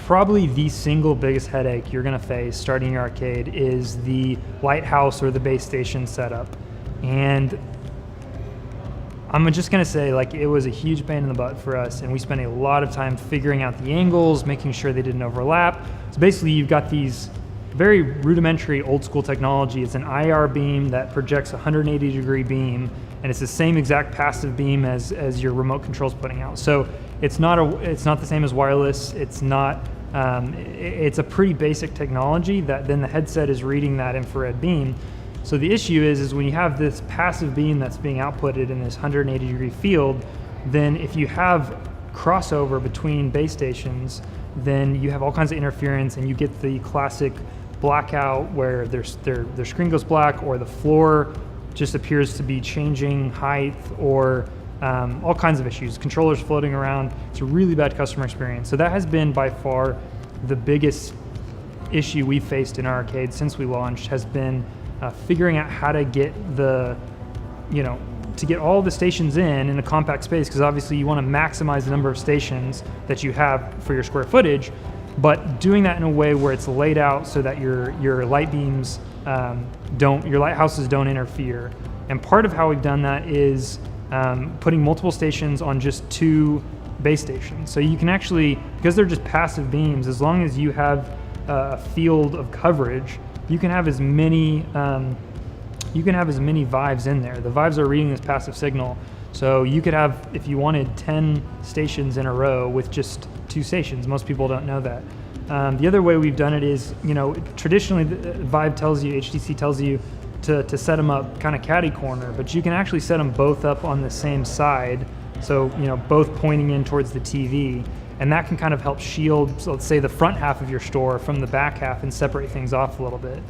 probably the single biggest headache you're going to face starting your arcade is the lighthouse or the base station setup. And I'm just going to say, like, it was a huge pain in the butt for us, and we spent a lot of time figuring out the angles, making sure they didn't overlap. So basically, you've got these very rudimentary old school technology. It's an IR beam that projects a 180-degree beam, and it's the same exact passive beam as your remote control's putting out. So it's not the same as wireless. It's not. It's a pretty basic technology that then the headset is reading that infrared beam. So the issue is when you have this passive beam that's being outputted in this 180-degree field, then if you have crossover between base stations, then you have all kinds of interference, and you get the classic blackout where their screen goes black, or the floor just appears to be changing height, or all kinds of issues. Controllers floating around. It's a really bad customer experience. So that has been by far the biggest issue we've faced in our arcade since we launched, has been figuring out how to get to get all the stations in a compact space, because obviously you want to maximize the number of stations that you have for your square footage, but doing that in a way where it's laid out so that your light beams your lighthouses don't interfere. And part of how we've done that is putting multiple stations on just 2 base stations. So you can actually, because they're just passive beams, as long as you have a field of coverage, you can have as many vives in there. The vives are reading this passive signal. So you could have, if you wanted, 10 stations in a row with just 2 stations. Most people don't know that. The other way we've done it is, traditionally Vive tells you, HTC tells you to set them up kind of catty corner, but you can actually set them both up on the same side. So, both pointing in towards the TV. And that can kind of help shield, so let's say, the front half of your store from the back half and separate things off a little bit.